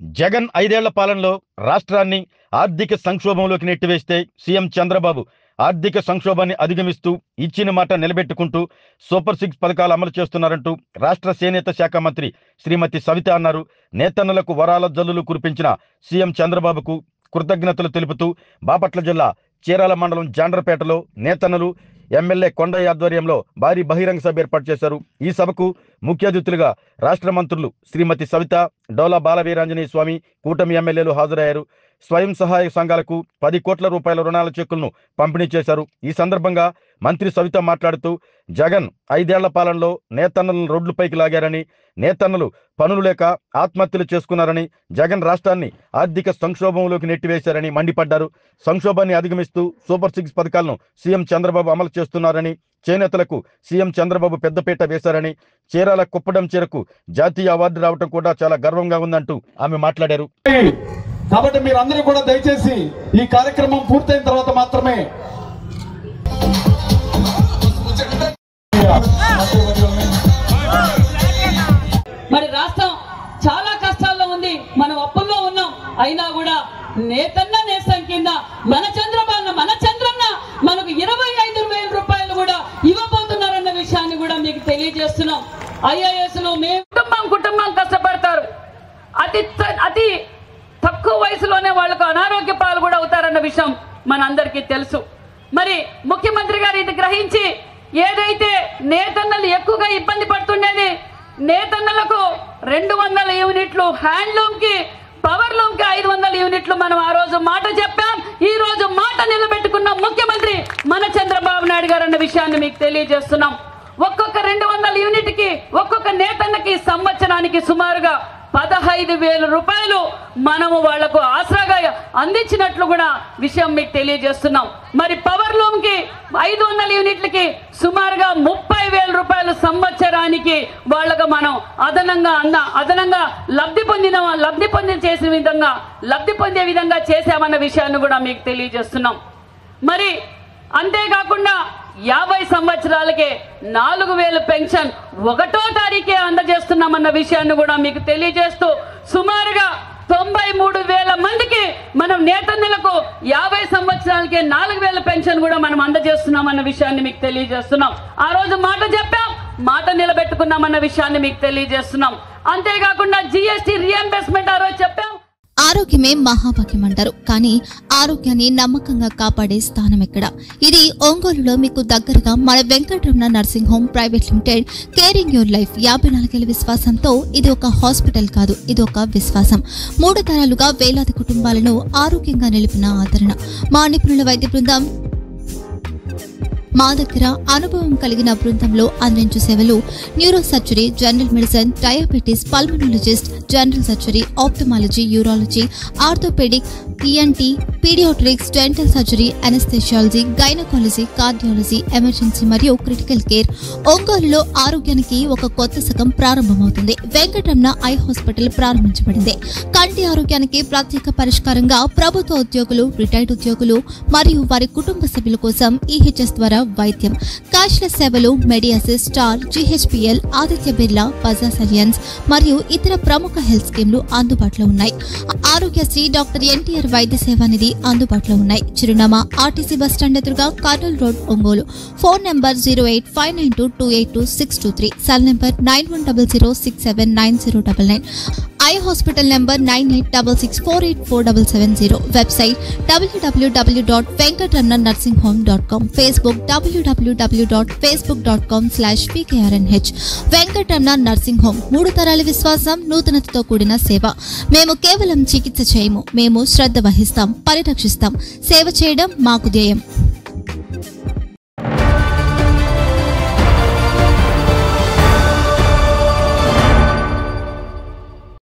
జగన్ 5 ఏళ్ల పాలనలో రాష్ట్రాన్ని ఆర్థిక సంక్షోభంలోకి నెట్టివేస్తే సీఎం చంద్రబాబు ఆర్థిక సంక్షోభాన్ని అధిగమిస్తూ ఇచ్చిన మాట నిలబెట్టుకుంటూ సూపర్ 6 పథకాలు అమలు చేస్తున్నారంటూ రాష్ట్ర చేనేత శాఖ మంత్రి శ్రీమతి సవిత అన్నారు. నేతన్నలకు వరాల జల్లులు కురిపించిన సీఎం చంద్రబాబుకు కృతజ్ఞతలు తెలుపుతూ బాపట్ల జిల్లా చీరాల మండలం జాండ్రపేటలో నేతన్నలు ఎమ్మెల్యే కొండయ్య ఆధ్వర్యంలో భారీ బహిరంగ సభ ఏర్పాటు చేశారు. ఈ సభకు ముఖ్య అతిథులుగా రాష్ట్ర మంత్రులు శ్రీమతి సవిత, డోలా బాలవీరాంజనేయ స్వామి, కూటమి ఎమ్మెల్యేలు హాజరయ్యారు. స్వయం సహాయ సంఘాలకు 10 కోట్ల రూపాయల రుణాల చెక్కులను పంపిణీ చేశారు. ఈ సందర్భంగా మంత్రి సవిత మాట్లాడుతూ జగన్ 5 ఏళ్ల పాలనలో నేతన్నలను రోడ్లపైకి లాగారని, నేతన్నలు పనులు లేక ఆత్మహత్యలు చేసుకున్నారని, జగన్ రాష్ట్రాన్ని ఆర్థిక సంక్షోభంలోకి నెట్టివేశారని మండిపడ్డారు. సంక్షోభాన్ని అధిగమిస్తూ సూపర్ 6 పథకాలను సీఎం చంద్రబాబు అమలు చేస్తున్నారని, చేనేతలకు సీఎం చంద్రబాబు పెద్దపీట వేశారని, చీరాల కుప్పడం చీరకు జాతీయ అవార్డు రావడం కూడా చాలా గర్వంగా ఉందంటూ ఆమె మాట్లాడారు. కాబట్టి మీరందరూ కూడా దయచేసి ఈ కార్యక్రమం పూర్తయిన తర్వాత మాత్రమే మరి రాష్ట్రం చాలా కష్టాల్లో ఉంది, మనం అప్పుల్లో ఉన్నాం. అయినా కూడా నేతన్న నేసం కింద మన చంద్రన్న మనకు 25,000 రూపాయలు కూడా ఇవ్వబోతున్నారన్న విషయాన్ని కూడా మీకు తెలియజేస్తున్నాం. IAS లో మేము కుటుంబం కష్టపడతారు. అతి తక్కువ వయసులోనే వాళ్ళకు అనారోగ్య పాలు కూడా అవుతారన్న విషయం మనందరికీ తెలుసు. మరి ముఖ్యమంత్రి గారు ఇది గ్రహించి ఏదైతే నేతన్నలు ఎక్కువగా ఇబ్బంది పడుతుండేది, నేతన్నలకు 200 యూనిట్లు, హ్యాండ్లూమ్ కి పవర్ లూమ్ కి 500 యూనిట్లు మనం ఆ రోజు మాట చెప్పాం. ఈ రోజు మాట నిలబెట్టుకున్న ముఖ్యమంత్రి మన చంద్రబాబు నాయుడు గారు అన్న విషయాన్ని మీకు తెలియజేస్తున్నాం. ఒక్కొక్క 200 యూనిట్ కి ఒక్కొక్క నేతన్నకి సంవత్సరానికి సుమారుగా 15,000 రూపాయలు మనము వాళ్లకు ఆసరాగా అందించినట్లు కూడా విషయం మీకు తెలియజేస్తున్నాం. మరి పవర్ లూమ్ కి 500 యూనిట్లకి సుమారుగా 30,000 రూపాయలు సంవత్సరానికి వాళ్ళకు మనం అదనంగా లబ్ధి పొందే విధంగా చేశామన్న విషయాన్ని కూడా మీకు తెలియజేస్తున్నాం. మరి అంతేకాకుండా 50 సంవత్సరాలకే 4,000 పెన్షన్ 1వ తారీఖే అందజేస్తున్నామన్న విషయాన్ని కూడా మీకు తెలియజేస్తూ సుమారుగా 93,000 మందికి మనం నేతన్నలకు 50 సంవత్సరాలకే 4,000 పెన్షన్ కూడా మనం అందజేస్తున్నామన్న విషయాన్ని మీకు తెలియజేస్తున్నాం. ఆ రోజు మాట చెప్పాం, మాట నిలబెట్టుకున్నామన్న విషయాన్ని మీకు తెలియజేస్తున్నాం. అంతేకాకుండా GST రీఎంబర్స్మెంట్ ఆ రోజు చెప్పాం. ఆరోగ్యమే మహాభాగ్యం అంటారు, కానీ ఆరోగ్యాన్ని నమ్మకంగా కాపాడే స్థానం ఎక్కడ? ఇది ఒంగోలులో మీకు దగ్గరగా మన Venkataramana nursing home private limited. Caring your life 54 ఏళ్ల విశ్వాసంతో ఇది ఒక హాస్పిటల్ కాదు, ఇది ఒక విశ్వాసం. 3 తరాలుగా వేలాది కుటుంబాలను ఆరోగ్యంగా నిలిపిన ఆదరణ. మా నిపుణుల వైద్య బృందం మా దగ్గర అనుభవం కలిగిన బృందంలో అందించే సేవలు neuro surgery, general medicine, diabetes, pulmonologist, general surgery, ophthalmology, urology, orthopaedic, ENT, paediatrics, dental surgery, anaesthesiology, gynaecology, cardiology, emergency మరియు క్రిటికల్ కేర్. ఒంగోలులో ఆరోగ్యానికి ఒక కొత్త శకం ప్రారంభమవుతుంది. వెంకటరమణ ఐ హాస్పిటల్ ప్రారంభించబడింది. కంటి ఆరోగ్యానికి ప్రత్యేక పరిష్కారంగా ప్రభుత్వ ఉద్యోగులు, రిటైర్డ్ ఉద్యోగులు మరియు వారి కుటుంబ సభ్యుల కోసం EHS ద్వారా వైద్యం, క్యాష్లెస్ సేవలు, Mediassist, Star, GHPL, Aditya Birla, Bajaj Allianz మరియు ఇతర ప్రముఖ హెల్త్ స్కీమ్లు అందుబాటులో ఉన్నాయి. ఆరోగ్యశ్రీ, డాక్టర్ NTR వైద్య సేవా నిధి అందుబాటులో ఉన్నాయి. చిరునామా RTC బస్ స్టాండ్ ఎదురుగా, Kurnool road, Ongole. Phone number 08592282623, cell number 9100679099. Eye hospital number 9866484770. Website www.venkatramanarsinghome.com. Facebook www.facebook.com/pkrnh. Venkataramana nursing home, 3 తరాల విశ్వాసం, నూతనతతో కూడిన సేవ. మేము కేవలం చికిత్స చేయము, మేము శ్రద్ధ వహిస్తాం, పరిరక్షిస్తాం. సేవ చేయడం మాకు ధ్యేయం.